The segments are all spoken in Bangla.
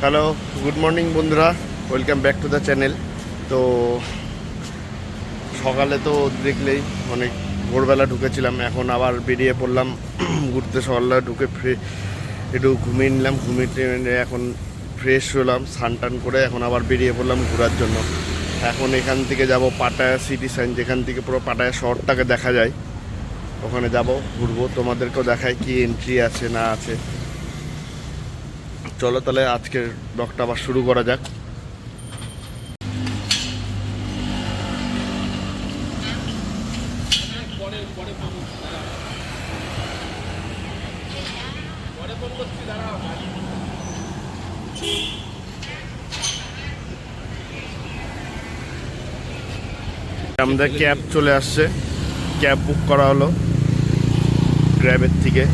হ্যালো, গুড মর্নিং বন্ধুরা, welcome back to the channel. তো সকালে তো দেখলেই অনেক ভোরবেলা ঢুকেছিলাম, এখন আবার বেরিয়ে পড়লাম ঘুরতে। সকালবেলা ঢুকে একটু ঘুমিয়ে নিলাম, ঘুমিয়ে এখন ফ্রেশ হলাম, স্নান টান করে এখন আবার বেরিয়ে পড়লাম ঘোরার জন্য। এখন এখান থেকে যাব পাটায়া সিটি সাইন, যেখান থেকে পুরো পাটায়া শহরটাকে দেখা যায়। ওখানে যাব, ঘুরবো, তোমাদেরকেও দেখায় কি এন্ট্রি আছে না আছে। চলো তাহলে আজকের ব্লগটা আবার শুরু করা যাক। আমাদের ক্যাব চলে আসছে, ক্যাব বুক করা হলো গ্র্যাবের থেকে।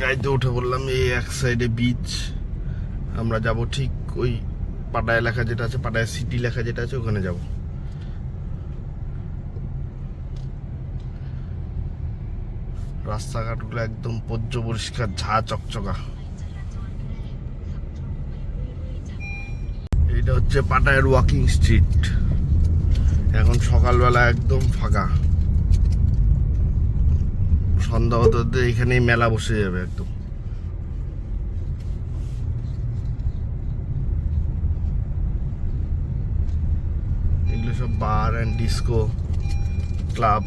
গাড়িতে উঠে বললাম, এই এক সাইডে বিচ, আমরা যাব ঠিক ওই পাটায়া এলাকা যেটা আছে, পাটায়া সিটি লেখা যেটা আছে, ওখানে যাব। রাস্তাঘাটগুলো একদম পর্য পরিষ্কার, ঝা চকচকা। এইটা হচ্ছে পাটায়ার ওয়াকিং স্ট্রিট। এখন সকালবেলা একদম ফাঁকা, সন্ধ্যা হতে হতে এখানেই মেলা বসে যাবে একদম। এগুলো সব বার অ্যান্ড ডিস্কো ক্লাব।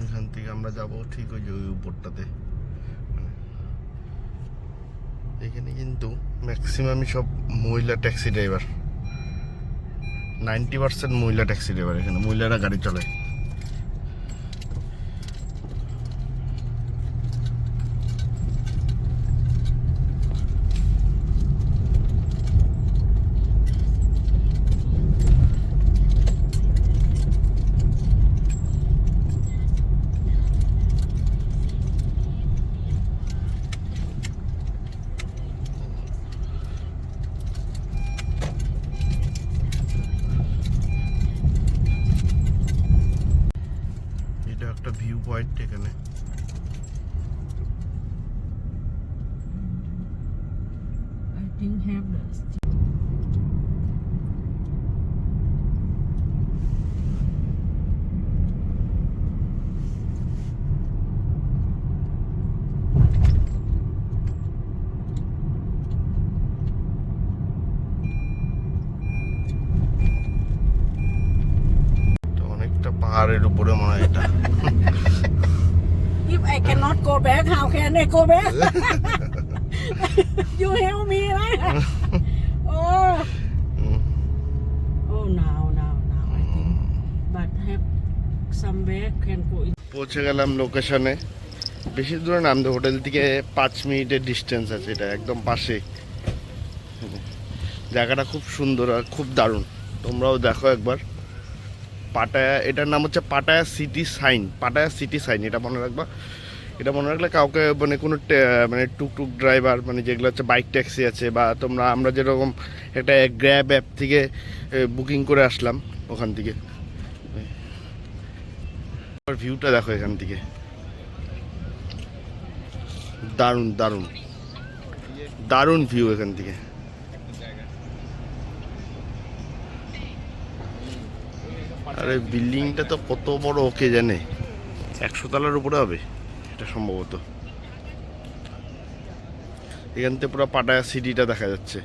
এখান থেকে আমরা যাব ঠিক ওই যে ওই উপরটাতে। এখানে কিন্তু ম্যাক্সিমামই সব মহিলা ট্যাক্সি ড্রাইভার, 90% মহিলা ট্যাক্সি ড্রাইভার। এখানে মহিলারা গাড়ি চলায়। এটা একটা ভিউ পয়েন্ট। এখানে I didn't have this. অনেকটা পাহাড়ের উপরে মনে হয় এটা। If I cannot go back, how can I go back? You help me, right? Oh. Oh, now, I think. But have somewhere can go. পৌঁছে গেলাম লোকেশনে। বেশি দূরে নামতে, হোটেল থেকে 5 মিনিটের ডিস্টেন্স আছে, এটা একদম পাশে। জায়গাটা খুব সুন্দর আর খুব দারুণ, তোমরাও দেখো একবার। পাটায়া, এটার নাম হচ্ছে Pattaya city sign. Pattaya city sign, এটা মনে রাখবা। এটা মনে রাখলে কাউকে মানে কোনো মানে টুকটুক ড্রাইভার, মানে যেগুলো হচ্ছে বাইক ট্যাক্সি আছে, বা আমরা যেরকম একটা গ্র্যাব অ্যাপ থেকে বুকিং করে আসলাম ওখান থেকে। ভিউটা দেখো এখান থেকে, দারুণ দারুণ দারুণ ভিউ এখান থেকে। আরে বিল্ডিংটা তো কত বড়, ওকে জানে 100 তলার উপরে হবে এটা সম্ভবত। এখান থেকে পুরো পাটায়া সিটিটা দেখা যাচ্ছে,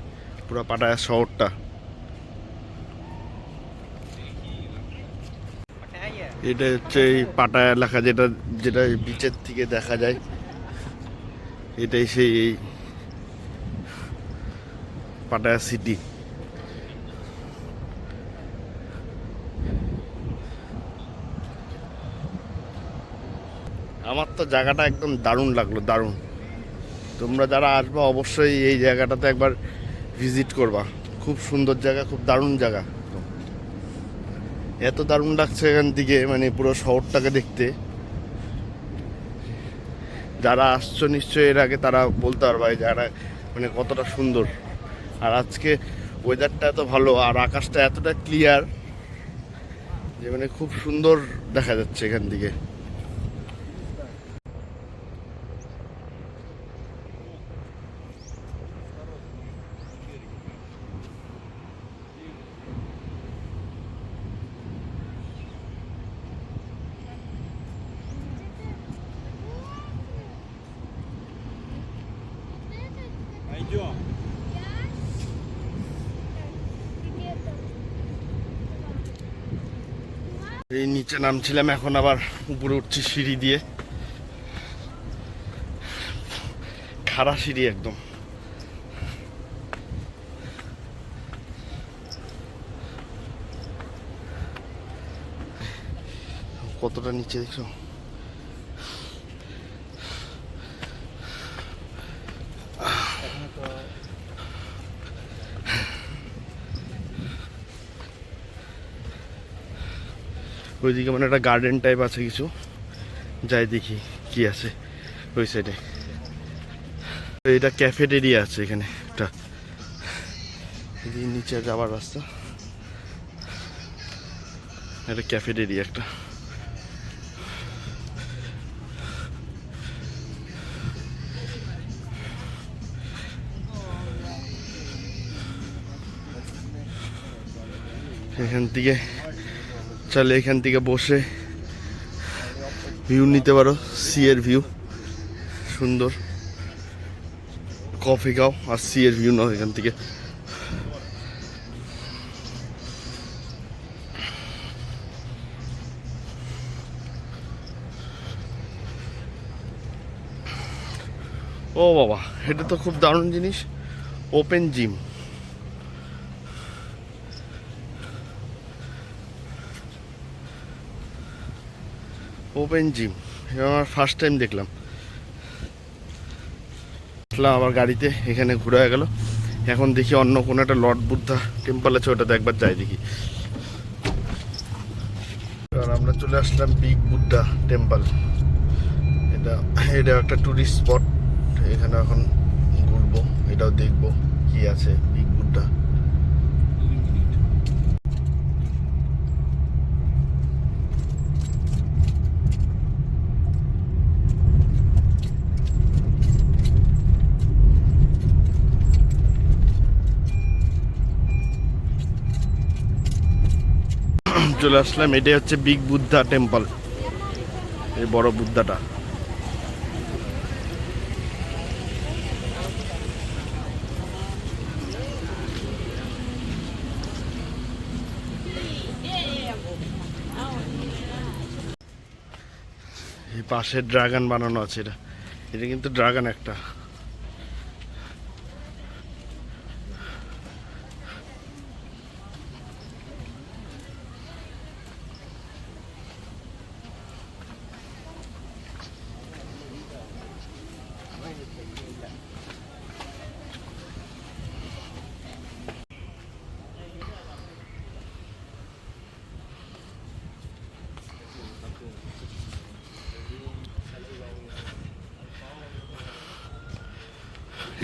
পুরো পাটায়া শহরটা। এটা হচ্ছে এই পাটায়া এলাকা, যেটা যেটা বিচের থেকে দেখা যায়। এটাই সেই এই পাটায়া সিটি। আমার তো জায়গাটা একদম দারুণ লাগলো, দারুণ। তোমরা যারা আসবে অবশ্যই এই জায়গাটাতে একবার ভিজিট করবা। খুব সুন্দর জায়গা, খুব দারুণ জায়গা। এত দারুণ লাগছে এখান থেকে, মানে পুরো শহরটাকে দেখতে। যারা আসছো নিশ্চয়ই এর আগে, তারা বলতে পারবে এই জায়গাটা মানে কতটা সুন্দর। আর আজকে ওয়েদারটা এত ভালো আর আকাশটা এতটা ক্লিয়ার যে মানে খুব সুন্দর দেখা যাচ্ছে এখান থেকে। এই নিচে নামছিলাম, এখন আবার উপরে উঠছি সিঁড়ি দিয়ে, খাড়া সিঁড়ি একদম। কতটা নিচে দেখছো? ওইদিকে মানে একটা গার্ডেন টাইপ আছে কিছু, যাই দেখি কি আছে ওই সাইডে। এটা ক্যাফেটেরিয়া আছে এখানে একটা, নিচে যাওয়ার রাস্তা। এটা ক্যাফেটেরিয়া একটা। এখান থেকে চলে, এখান থেকে বসে ভিউ নিতে পারো, সি এর ভিউ সুন্দর। কফি খাও আর সি এর ভিউ নাও এখান থেকে। ও বাবা, এটা তো খুব দারুণ জিনিস, ওপেন জিম। ওপেন জিম আমার ফার্স্ট টাইম দেখলাম। আবার গাড়িতে এখানে ঘুরে গেল, এখন দেখি অন্য কোনো একটা লর্ড বুদ্ধা টেম্পল আছে, ওটাতে একবার যাই দেখি। আর আমরা চলে আসলাম বিগ বুদ্ধা টেম্পল। এটা একটা টুরিস্ট স্পট, এখানে এখন ঘুরবো, এটাও দেখবো কি আছে বিগ বুদ্ধা। চলে আসলাম, এটাই হচ্ছে বিগ বুদ্ধা টেম্পল, এই বড় বুদ্ধাটা। এই পাশে ড্রাগন বানানো আছে, এটা কিন্তু ড্রাগন একটা।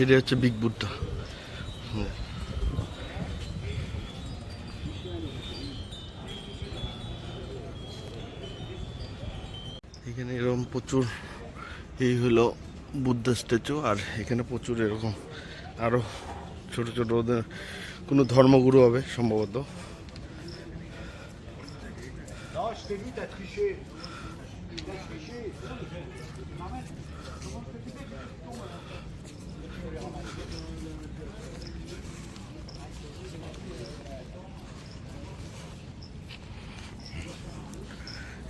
এটা হচ্ছে বিগ বুদ্ধা। এখানে এরকম প্রচুর, এই হলো বুদ্ধা স্ট্যাচু, আর এখানে প্রচুর এরকম আরো ছোট ছোট, ওদের কোনো ধর্মগুরু হবে সম্ভবত।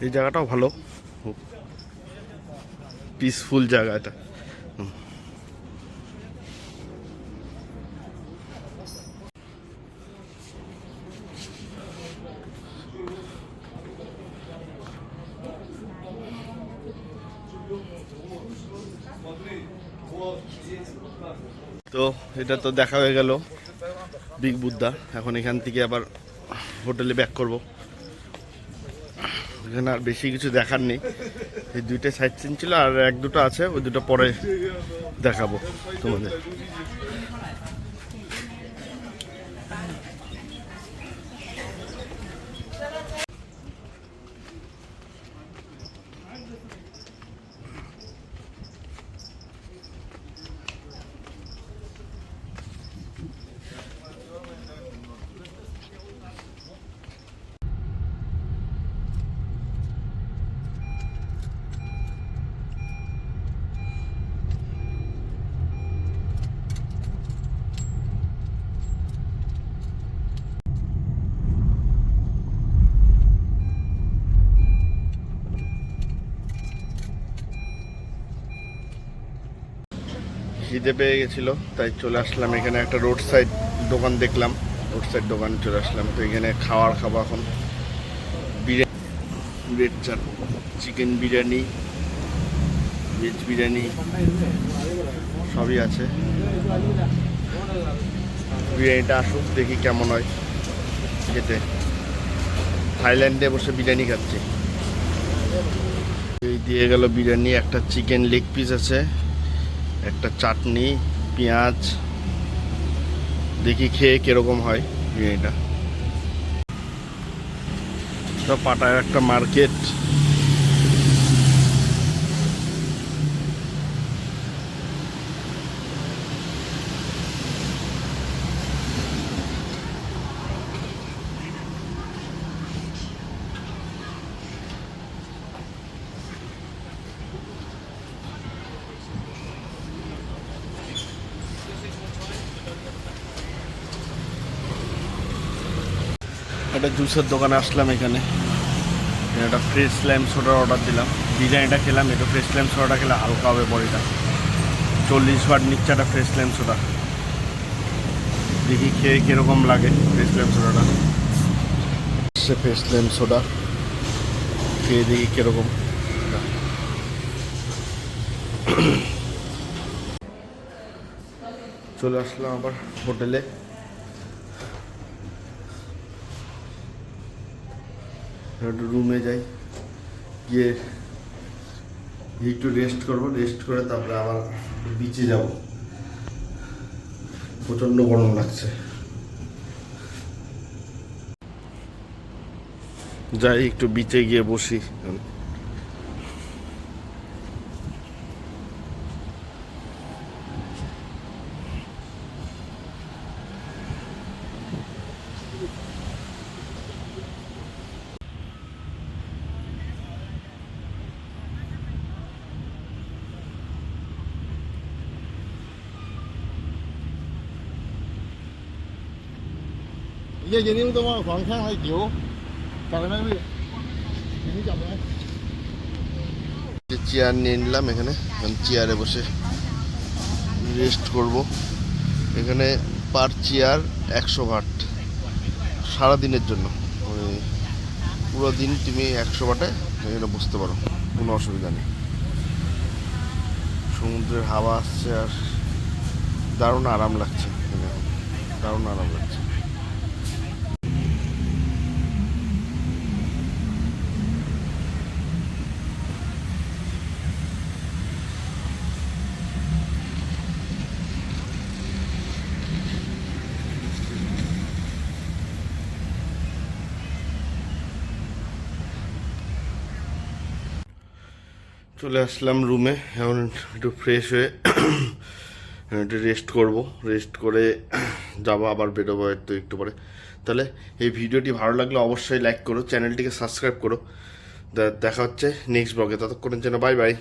এই জায়গাটাও ভালো, পিসফুল জায়গা এটা। তো এটা তো দেখা হয়ে গেল বিগ বুদ্ধা। এখন এখান থেকে আবার হোটেলে ব্যাক করব। এখানে আর বেশি কিছু দেখার নেই, এই দুইটা সাইট সিন ছিল, আর এক দুটো আছে, ওই দুটো পরে দেখাবো তোমাদের। খিদে পেয়ে গেছিলো, তাই চলে আসলাম এখানে। একটা রোড সাইড দোকান দেখলাম, রোড সাইড দোকানে চলে আসলাম। তো এখানে খাবো এখন biryani, red chaat, chicken biryani, veg biryani সবই আছে। বিরিয়ানিটা আসুক, দেখি কেমন হয় খেতে। থাইল্যান্ডে বসে বিরিয়ানি খাচ্ছি। এই দিয়ে গেল বিরিয়ানি, একটা চিকেন লেগ পিস আছে, একটা চাটনি, পেঁয়াজ। দেখি খেয়ে কিরকম হয় বিরিয়ানিটা। তো পাটায় একটা মার্কেট, একটা জুসের দোকানে আসলাম। এখানে একটা ফ্রেশ লাইম সোডার অর্ডার দিলাম। বিরিয়ানিটা খেলাম, একটু ফ্রেশ লাইম সোডাটা খেলে হালকা হবে বডিটা। 40 ওয়াট নিচ্ছে একটা ফ্রেশ লাইম সোডা। দেখি খেয়ে কীরকম লাগে ফ্রেশ লাইম সোডাটা। সে ফ্রেশ লাইম সোডা খেয়ে দেখি কীরকম। চলে আসলাম আবার হোটেলে। একটু রুমে যাই, গিয়ে একটু রেস্ট করবো। রেস্ট করে তারপরে আবার বিচে যাব। প্রচণ্ড গরম লাগছে। যাই একটু বিচে গিয়ে বসি। Iya jadi itu mah khoảng khang hay kiểu chặt cái này đi chặt này chair নিয়ে নিলাম এখানে। চেয়ারে বসে রেস্ট করব। এখানে পার চেয়ার 100 বাট সারাদিনের জন্য। মানে পুরো দিন তুমি 100 বাটে এখানে বসতে পারো, কোনো অসুবিধা নেই। সমুদ্রের হাওয়া আসছে আর দারুণ আরাম লাগছে এখানে, দারুণ আরাম লাগছে। চলে আসলাম রুমে। এখন একটু ফ্রেশ হয়ে একটু রেস্ট করব। রেস্ট করে যাবো, আবার বেরোবো তো একটু পরে। তাহলে এই ভিডিওটি ভালো লাগলে অবশ্যই লাইক করো, চ্যানেলটিকে সাবস্ক্রাইব করো। দেখা হচ্ছে নেক্সট ব্লগে। ততক্ষণের জন্য বাই বাই।